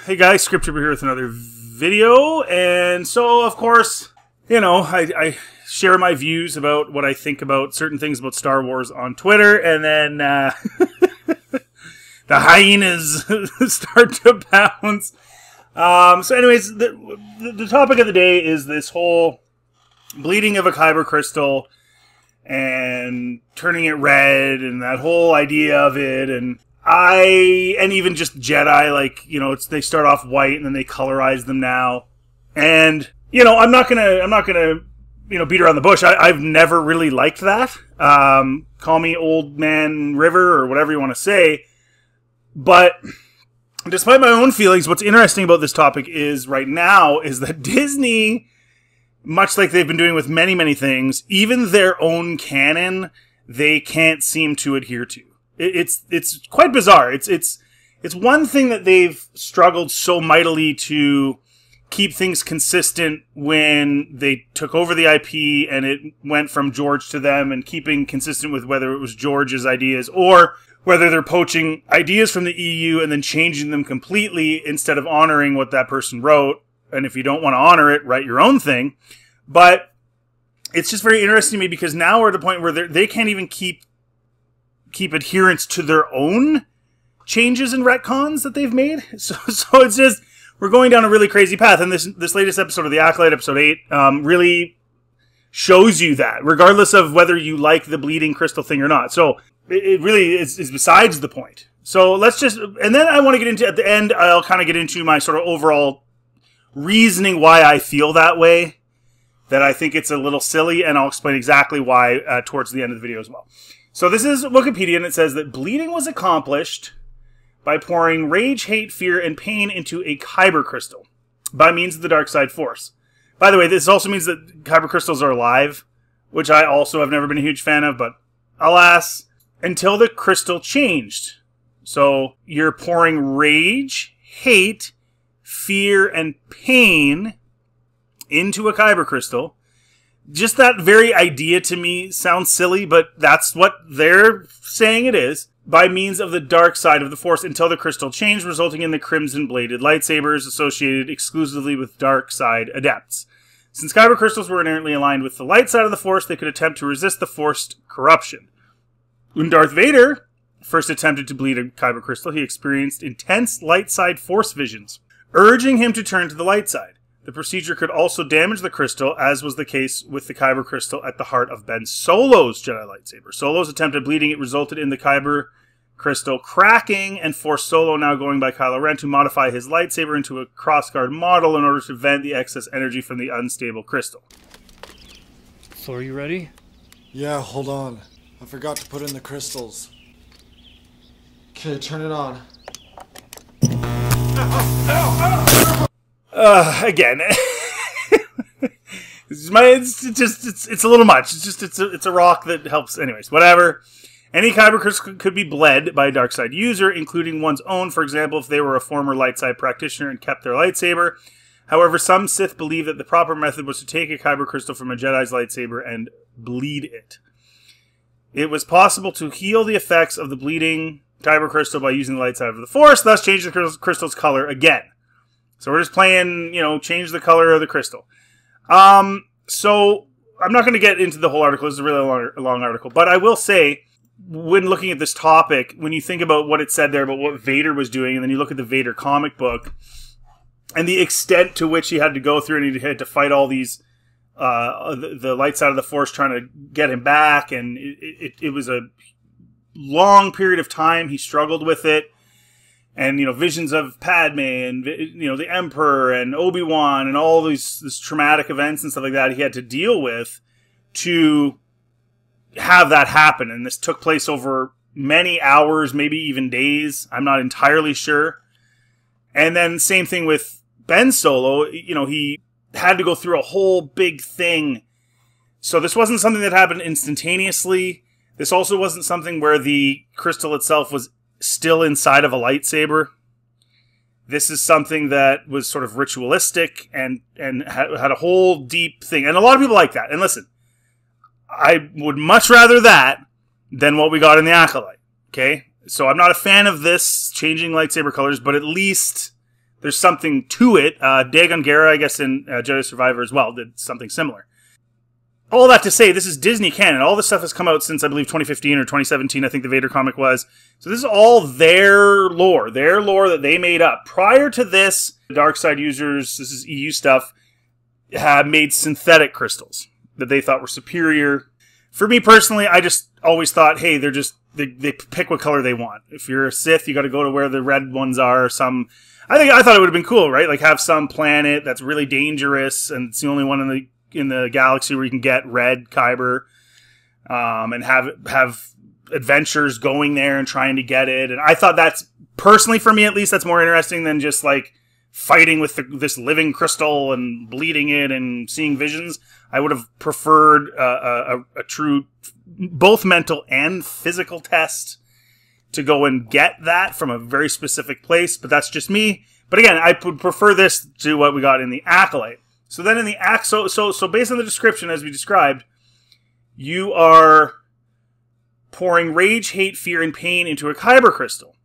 Hey guys, Scripture here with another video, and so of course, you know, I share my views about what I think about certain things about Star Wars on Twitter, and then the hyenas start to pounce. So anyways, the topic of the day is this whole bleeding of a kyber crystal and turning it red and that whole idea of it, and even just Jedi, like, you know, they start off white and then they colorize them now. And, you know, I'm not gonna, you know, beat around the bush. I've never really liked that. Call me Old Man River or whatever you want to say. But despite my own feelings, what's interesting about this topic is right now is that Disney, much like they've been doing with many, many things, even their own canon, they can't seem to adhere to. It's quite bizarre. It's one thing that they've struggled so mightily to keep things consistent when they took over the IP and it went from George to them, and keeping consistent with whether it was George's ideas or whether they're poaching ideas from the EU and then changing them completely instead of honoring what that person wrote. And if you don't want to honor it, write your own thing. But it's just very interesting to me because now we're at the point where they can't even keep adherence to their own changes and retcons that they've made. So it's just, we're going down a really crazy path. And this latest episode of The Acolyte, episode 8, really shows you that, regardless of whether you like the bleeding crystal thing or not. So it really is besides the point. So let's just, and then I want to get into, at the end, I'll kind of get into my sort of overall reasoning why I feel that way, that I think it's a little silly, and I'll explain exactly why towards the end of the video as well. So this is Wikipedia, and it says that bleeding was accomplished by pouring rage, hate, fear, and pain into a kyber crystal by means of the dark side force. By the way, this also means that kyber crystals are alive, which I also have never been a huge fan of, but alas, until the crystal changed. So you're pouring rage, hate, fear, and pain into a kyber crystal. Just that very idea to me sounds silly, but that's what they're saying it is. By means of the dark side of the force until the crystal changed, resulting in the crimson-bladed lightsabers associated exclusively with dark side adepts. Since kyber crystals were inherently aligned with the light side of the force, they could attempt to resist the forced corruption. When Darth Vader first attempted to bleed a kyber crystal, he experienced intense light side force visions, urging him to turn to the light side. The procedure could also damage the crystal, as was the case with the kyber crystal at the heart of Ben Solo's Jedi lightsaber. Solo's attempt at bleeding it resulted in the kyber crystal cracking and forced Solo, now going by Kylo Ren, to modify his lightsaber into a crossguard model in order to vent the excess energy from the unstable crystal. So are you ready? Yeah, hold on. I forgot to put in the crystals. Okay, turn it on. Again, it's a little much. It's a rock that helps. Anyways, whatever. Any kyber crystal could be bled by a dark side user, including one's own. For example, if they were a former light side practitioner and kept their lightsaber. However, some Sith believe that the proper method was to take a kyber crystal from a Jedi's lightsaber and bleed it. It was possible to heal the effects of the bleeding kyber crystal by using the light side of the force, thus change the crystal's color again. So we're just playing, you know, change the color of the crystal. So I'm not going to get into the whole article. This is a really long article. But I will say, when looking at this topic, when you think about what it said there about what Vader was doing, and then you look at the Vader comic book, and the extent to which he had to go through, and he had to fight all these, the light side of the force trying to get him back, and it was a long period of time he struggled with it. And, you know, visions of Padme and, you know, the Emperor and Obi-Wan and all these traumatic events and stuff like that he had to deal with to have that happen. And this took place over many hours, maybe even days. I'm not entirely sure. And then same thing with Ben Solo. You know, he had to go through a whole big thing. So this wasn't something that happened instantaneously. This also wasn't something where the crystal itself was still inside of a lightsaber. This is something that was sort of ritualistic and had a whole deep thing. And a lot of people like that. And listen, I would much rather that than what we got in The Acolyte. Okay? So I'm not a fan of this changing lightsaber colors, but at least there's something to it. Dagon Gera, I guess, in Jedi Survivor as well, did something similar. All that to say, this is Disney canon. All this stuff has come out since, I believe, 2015 or 2017, I think the Vader comic was. So this is all their lore that they made up. Prior to this, the dark side users, this is EU stuff, have made synthetic crystals that they thought were superior. For me personally, I just always thought, hey, they pick what color they want. If you're a Sith, you got to go to where the red ones are. I thought it would have been cool, right? Like have some planet that's really dangerous, and it's the only one in the galaxy where you can get red kyber, and have adventures going there and trying to get it. And I thought that's, personally for me at least, that's more interesting than just like fighting with this living crystal and bleeding it and seeing visions. I would have preferred a true, both mental and physical test to go and get that from a very specific place, but that's just me. But again, I would prefer this to what we got in the Acolyte. So then in the so based on the description as we described, you are pouring rage, hate, fear, and pain into a kyber crystal.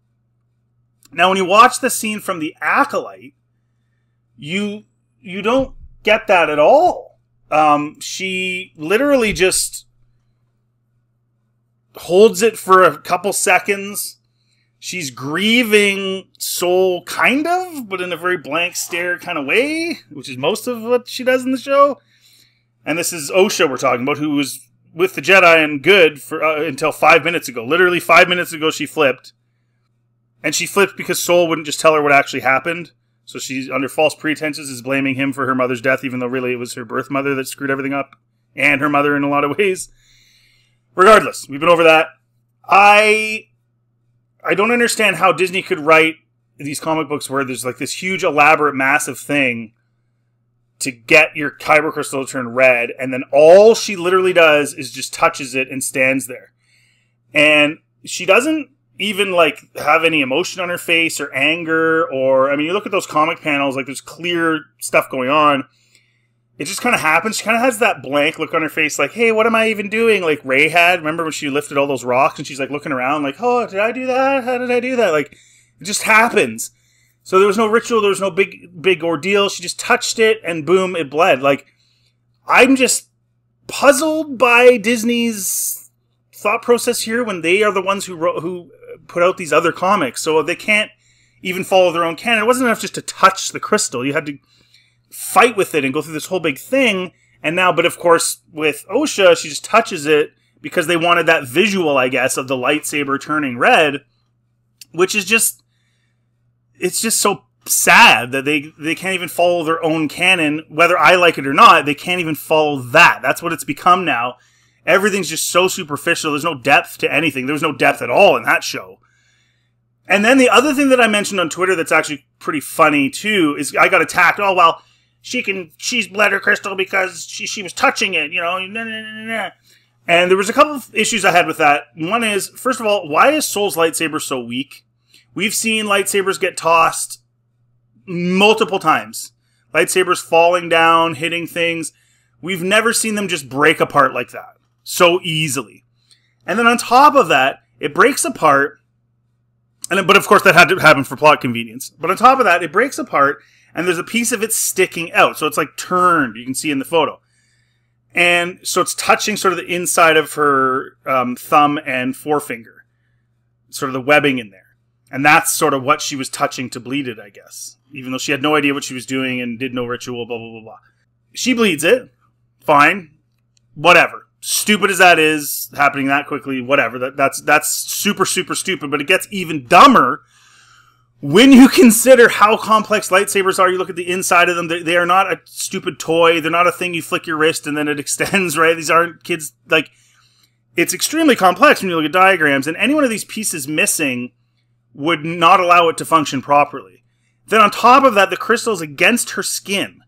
Now, when you watch the scene from the Acolyte, you don't get that at all. She literally just holds it for a couple seconds. She's grieving Soul, kind of, but in a very blank stare kind of way, which is most of what she does in the show. And this is Osha we're talking about, who was with the Jedi and good for until 5 minutes ago. Literally 5 minutes ago she flipped. And she flipped because Soul wouldn't just tell her what actually happened. So she's, under false pretenses, is blaming him for her mother's death, even though really it was her birth mother that screwed everything up. And her mother in a lot of ways. Regardless, we've been over that. I don't understand how Disney could write these comic books where there's like this huge, elaborate, massive thing to get your kyber crystal to turn red, and then all she literally does is just touches it and stands there. And she doesn't even like have any emotion on her face or anger, or, I mean, you look at those comic panels, like there's clear stuff going on. It just kind of happens. She kind of has that blank look on her face, like, hey, what am I even doing? Like Rey had. Remember when she lifted all those rocks and she's like looking around like, oh, did I do that? How did I do that? Like, it just happens. So there was no ritual. There was no big ordeal. She just touched it and boom, it bled. Like, I'm just puzzled by Disney's thought process here when they are the ones who put out these other comics. So they can't even follow their own canon. It wasn't enough just to touch the crystal. You had to fight with it and go through this whole big thing. And now, but of course, with Osha, she just touches it because they wanted that visual, I guess, of the lightsaber turning red, which is just, it's just so sad that they can't even follow their own canon. Whether I like it or not, they can't even follow that. That's what it's become now. Everything's just so superficial. There's no depth to anything. There was no depth at all in that show. And then the other thing that I mentioned on Twitter that's actually pretty funny too is I got attacked. Oh, well, she's bled her crystal because she was touching it, you know. And there was a couple of issues I had with that. One is, first of all, why is Soul's lightsaber so weak? We've seen lightsabers get tossed multiple times. Lightsabers falling down, hitting things. We've never seen them just break apart like that so easily. And then on top of that, it breaks apart. But of course that had to happen for plot convenience. But on top of that, it breaks apart and there's a piece of it sticking out. So it's like turned, you can see in the photo. And so it's touching sort of the inside of her thumb and forefinger. Sort of the webbing in there. And that's sort of what she was touching to bleed it, I guess. Even though she had no idea what she was doing and did no ritual, blah, blah, blah, blah. She bleeds it. Fine. Whatever. Stupid as that is, happening that quickly, whatever. That's super, super stupid. But it gets even dumber when you consider how complex lightsabers are. You look at the inside of them. They are not a stupid toy. They're not a thing you flick your wrist and then it extends, right? These aren't kids. Like, it's extremely complex when you look at diagrams. And any one of these pieces missing would not allow it to function properly. Then on top of that, the crystal's against her skin,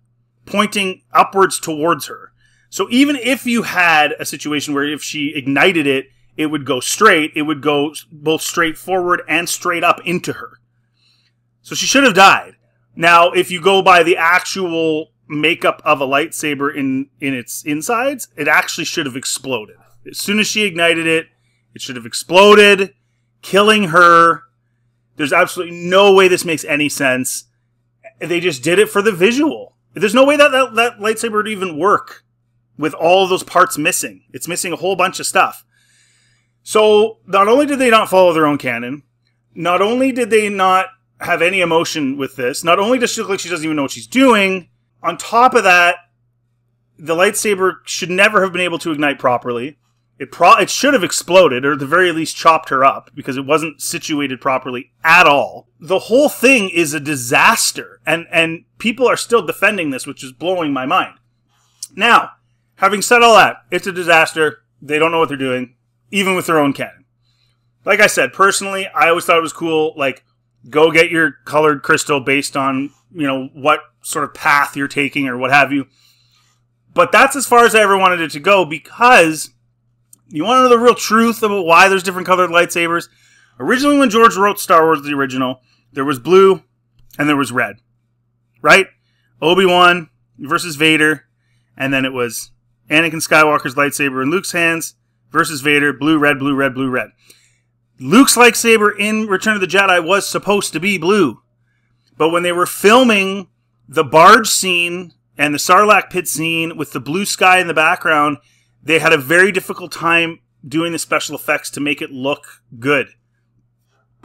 pointing upwards towards her. So even if you had a situation where if she ignited it, it would go straight, it would go both straight forward and straight up into her. So she should have died. Now, if you go by the actual makeup of a lightsaber in its insides, it actually should have exploded. As soon as she ignited it, it should have exploded, killing her. There's absolutely no way this makes any sense. They just did it for the visual. There's no way that lightsaber would even work with all of those parts missing. It's missing a whole bunch of stuff. So not only did they not follow their own canon, not only did they not have any emotion with this, not only does she look like she doesn't even know what she's doing, on top of that, the lightsaber should never have been able to ignite properly. It should have exploded, or at the very least chopped her up, because it wasn't situated properly at all. The whole thing is a disaster, and people are still defending this, which is blowing my mind. Now, having said all that, it's a disaster. They don't know what they're doing, even with their own canon. Like I said, personally, I always thought it was cool, like, go get your colored crystal based on, you know, what sort of path you're taking or what have you. But that's as far as I ever wanted it to go, because you want to know the real truth about why there's different colored lightsabers? Originally, when George wrote Star Wars, the original, there was blue and there was red. Right? Obi-Wan versus Vader, and then it was Anakin Skywalker's lightsaber in Luke's hands versus Vader, blue, red, blue, red, blue, red. Luke's lightsaber in Return of the Jedi was supposed to be blue. But when they were filming the barge scene and the Sarlacc pit scene with the blue sky in the background, they had a very difficult time doing the special effects to make it look good.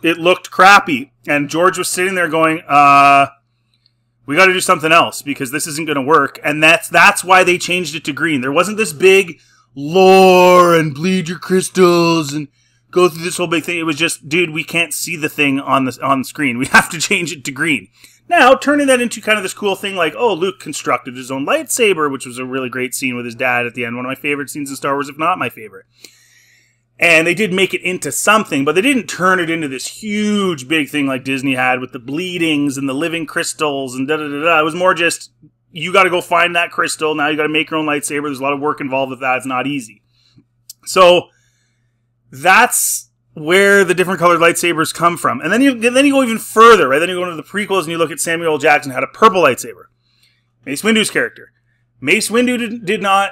It looked crappy. And George was sitting there going, we got to do something else because this isn't going to work. And that's why they changed it to green. There wasn't this big lore and bleed your crystals and go through this whole big thing. It was just, dude, we can't see the thing on the screen. We have to change it to green. Now, turning that into kind of this cool thing like, oh, Luke constructed his own lightsaber, which was a really great scene with his dad at the end. One of my favorite scenes in Star Wars, if not my favorite. And they did make it into something, but they didn't turn it into this huge big thing like Disney had with the bleedings and the living crystals and da-da-da-da. It was more just, you got to go find that crystal. Now you got to make your own lightsaber. There's a lot of work involved with that. It's not easy. So that's where the different colored lightsabers come from. And then you go even further, right? Then you go into the prequels and you look at Samuel L. Jackson had a purple lightsaber. Mace Windu's character. Mace Windu did not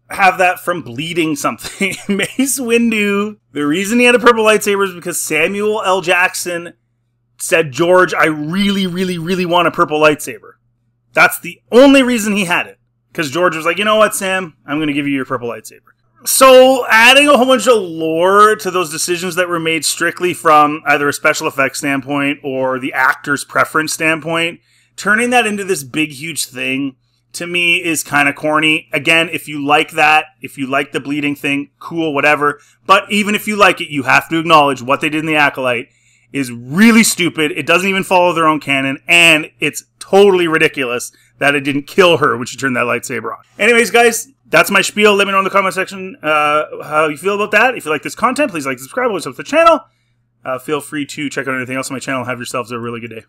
have that from bleeding something. Mace Windu, the reason he had a purple lightsaber is because Samuel L. Jackson said, George, I really, really, really want a purple lightsaber. That's the only reason he had it. Because George was like, you know what, Sam? I'm going to give you your purple lightsaber. So, adding a whole bunch of lore to those decisions that were made strictly from either a special effects standpoint or the actor's preference standpoint, turning that into this big, huge thing, to me, is kind of corny. Again, if you like that, if you like the bleeding thing, cool, whatever. But even if you like it, you have to acknowledge what they did in The Acolyte is really stupid. It doesn't even follow their own canon, and it's totally ridiculous that it didn't kill her when she turned that lightsaber on. Anyways, guys, that's my spiel. Let me know in the comment section how you feel about that. If you like this content, please like, subscribe, always helps the channel. Feel free to check out anything else on my channel. Have yourselves a really good day.